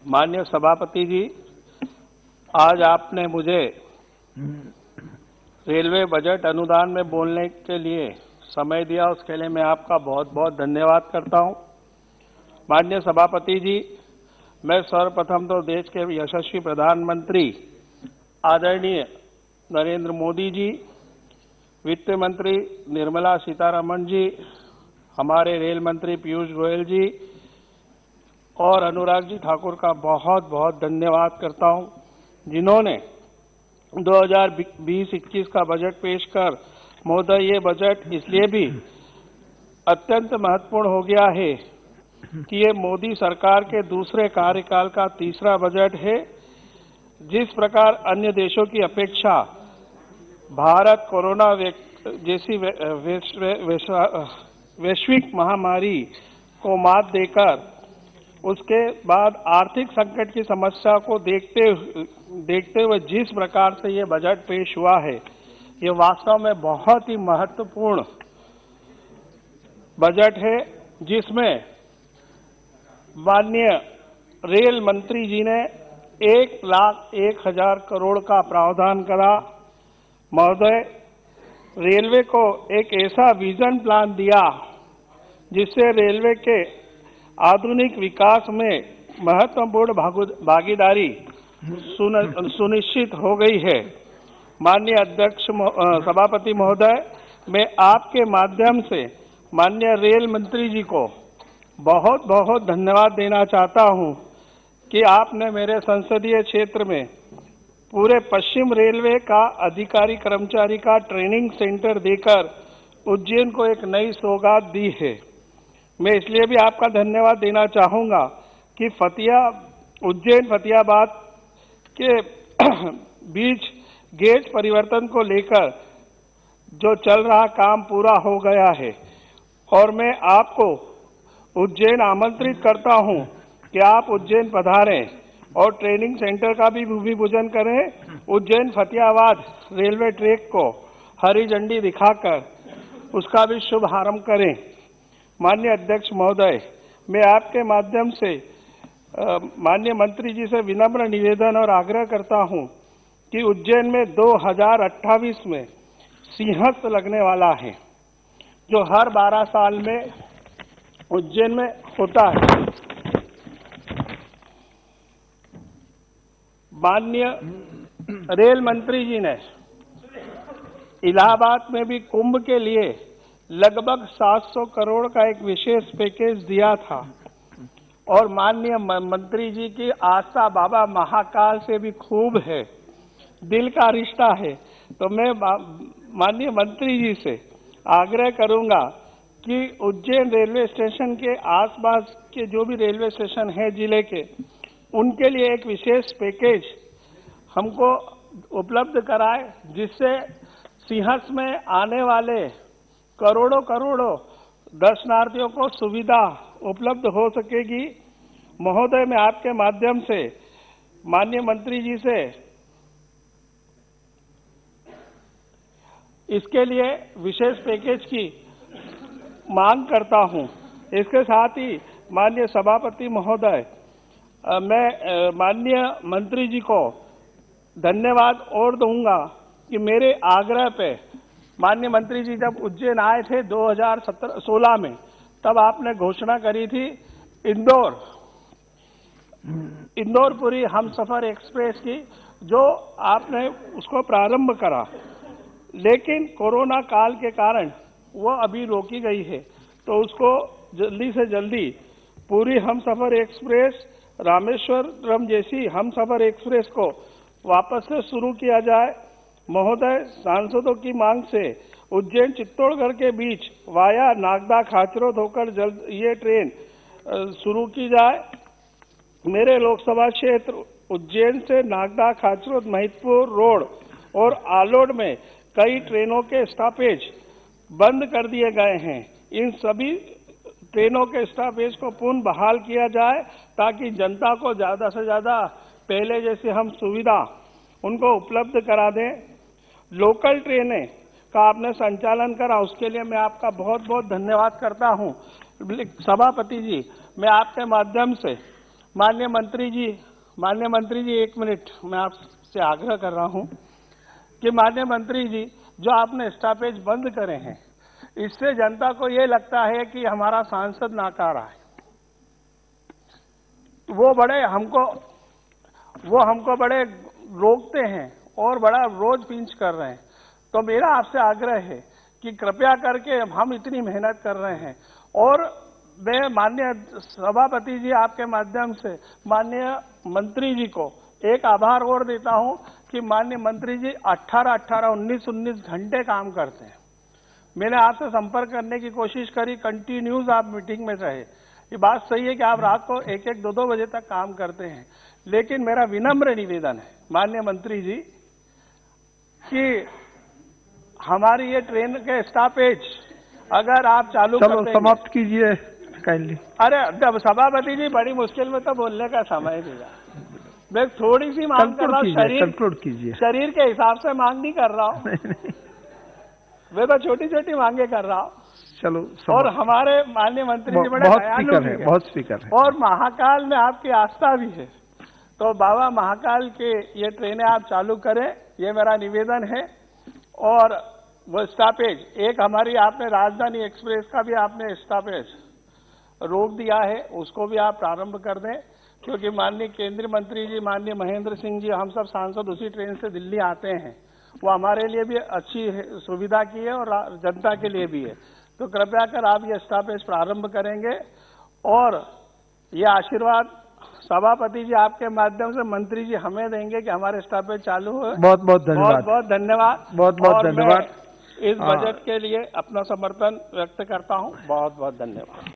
माननीय सभापति जी, आज आपने मुझे रेलवे बजट अनुदान में बोलने के लिए समय दिया, उसके लिए मैं आपका बहुत बहुत धन्यवाद करता हूं। माननीय सभापति जी, मैं सर्वप्रथम तो देश के यशस्वी प्रधानमंत्री आदरणीय नरेंद्र मोदी जी, वित्त मंत्री निर्मला सीतारमण जी, हमारे रेल मंत्री पीयूष गोयल जी और अनुराग जी ठाकुर का बहुत बहुत धन्यवाद करता हूं, जिन्होंने 2020-21 का बजट पेश कर, महोदय ये बजट इसलिए भी अत्यंत महत्वपूर्ण हो गया है कि ये मोदी सरकार के दूसरे कार्यकाल का तीसरा बजट है। जिस प्रकार अन्य देशों की अपेक्षा भारत कोरोना जैसी वैश्विक महामारी को मात देकर उसके बाद आर्थिक संकट की समस्या को देखते हुए जिस प्रकार से ये बजट पेश हुआ है, ये वास्तव में बहुत ही महत्वपूर्ण बजट है, जिसमें माननीय रेल मंत्री जी ने 1,01,000 करोड़ का प्रावधान करा। महोदय, रेलवे को एक ऐसा विजन प्लान दिया जिससे रेलवे के आधुनिक विकास में महत्वपूर्ण भागीदारी सुनिश्चित हो गई है। माननीय अध्यक्ष सभापति महोदय, मैं आपके माध्यम से माननीय रेल मंत्री जी को बहुत बहुत धन्यवाद देना चाहता हूं कि आपने मेरे संसदीय क्षेत्र में पूरे पश्चिम रेलवे का अधिकारी कर्मचारी का ट्रेनिंग सेंटर देकर उज्जैन को एक नई सौगात दी है। मैं इसलिए भी आपका धन्यवाद देना चाहूंगा कि उज्जैन फतेहाबाद के बीच गेज परिवर्तन को लेकर जो चल रहा काम पूरा हो गया है और मैं आपको उज्जैन आमंत्रित करता हूं कि आप उज्जैन पधारें और ट्रेनिंग सेंटर का भी भूमि पूजन करें। उज्जैन फतेहाबाद रेलवे ट्रैक को हरी झंडी दिखाकर उसका भी शुभारंभ करें। माननीय अध्यक्ष महोदय, मैं आपके माध्यम से माननीय मंत्री जी से विनम्र निवेदन और आग्रह करता हूं कि उज्जैन में 2028 में सिंहस्थ लगने वाला है, जो हर 12 साल में उज्जैन में होता है। माननीय रेल मंत्री जी ने इलाहाबाद में भी कुंभ के लिए लगभग 700 करोड़ का एक विशेष पैकेज दिया था और माननीय मंत्री जी की आस्था बाबा महाकाल से भी खूब है, दिल का रिश्ता है। तो मैं माननीय मंत्री जी से आग्रह करूंगा कि उज्जैन रेलवे स्टेशन के आसपास के जो भी रेलवे स्टेशन है जिले के, उनके लिए एक विशेष पैकेज हमको उपलब्ध कराए, जिससे सिंहस्थ में आने वाले करोड़ों दर्शनार्थियों को सुविधा उपलब्ध हो सकेगी। महोदय, मैं आपके माध्यम से माननीय मंत्री जी से इसके लिए विशेष पैकेज की मांग करता हूं। इसके साथ ही माननीय सभापति महोदय, मैं माननीय मंत्री जी को धन्यवाद और दूंगा कि मेरे आग्रह पे माननीय मंत्री जी जब उज्जैन आए थे 2016 में, तब आपने घोषणा करी थी इंदौर पुरी हमसफर एक्सप्रेस की, जो आपने उसको प्रारंभ करा, लेकिन कोरोना काल के कारण वो अभी रोकी गई है। तो उसको जल्दी से जल्दी पूरी हमसफर एक्सप्रेस, रामेश्वरम जैसी हमसफर एक्सप्रेस को वापस से शुरू किया जाए। महोदय, सांसदों की मांग से उज्जैन चित्तौड़गढ़ के बीच वाया नागदा खाचरोद होकर जल्द ये ट्रेन शुरू की जाए। मेरे लोकसभा क्षेत्र उज्जैन से नागदा खाचरोद महिदपुर रोड और आलोड में कई ट्रेनों के स्टॉपेज बंद कर दिए गए हैं। इन सभी ट्रेनों के स्टॉपेज को पुनः बहाल किया जाए ताकि जनता को ज्यादा से ज्यादा पहले जैसे हम सुविधा उनको उपलब्ध करा दें। लोकल ट्रेनें का आपने संचालन करा, उसके लिए मैं आपका बहुत बहुत धन्यवाद करता हूं। सभापति जी, मैं आपके माध्यम से माननीय मंत्री जी 1 मिनट मैं आपसे आग्रह कर रहा हूं कि माननीय मंत्री जी, जो आपने स्टॉपेज बंद करे हैं, इससे जनता को ये लगता है कि हमारा सांसद नाकारा है। वो हमको बड़े रोकते हैं और बड़ा रोज पिंच कर रहे हैं। तो मेरा आपसे आग्रह है कि कृपया करके हम इतनी मेहनत कर रहे हैं, और मैं माननीय सभापति जी आपके माध्यम से माननीय मंत्री जी को एक आभार और देता हूं कि माननीय मंत्री जी 19 घंटे काम करते हैं। मैंने आपसे संपर्क करने की कोशिश करी, कंटिन्यूज आप मीटिंग में रहे। ये बात सही है कि आप रात को 1-1, 2-2 बजे तक काम करते हैं, लेकिन मेरा विनम्र निवेदन है माननीय मंत्री जी कि हमारी ये ट्रेन के स्टॉपेज अगर आप चालू कर देंगे। समाप्त कीजिए काइंडली। अरे जब सभापति जी, बड़ी मुश्किल में तो बोलने का समय दिया। मैं थोड़ी सी मांग कर रहा हूँ, शरीर के हिसाब से मांग नहीं कर रहा हूँ। मैं तो छोटी मांगे कर रहा हूँ। चलो, और हमारे माननीय मंत्री जी बड़े दयालु भी हैं, बहुत स्पीकर है, और महाकाल में आपकी आस्था भी है। तो बाबा महाकाल के ये ट्रेनें आप चालू करें, ये मेरा निवेदन है। और वो स्टॉपेज, एक हमारी आपने राजधानी एक्सप्रेस का भी आपने स्टॉपेज रोक दिया है, उसको भी आप प्रारंभ कर दें, क्योंकि माननीय केंद्रीय मंत्री जी, माननीय महेंद्र सिंह जी, हम सब सांसद उसी ट्रेन से दिल्ली आते हैं। वो हमारे लिए भी अच्छी सुविधा की है और जनता के लिए भी है। तो कृपया कर आप ये स्टॉपेज प्रारंभ करेंगे, और ये आशीर्वाद सभापति जी आपके माध्यम से मंत्री जी हमें देंगे कि हमारे स्टॉपेज चालू हो। बहुत बहुत धन्यवाद। बहुत धन्यवाद। बहुत धन्यवाद। इस बजट के लिए अपना समर्थन व्यक्त करता हूँ। बहुत बहुत धन्यवाद।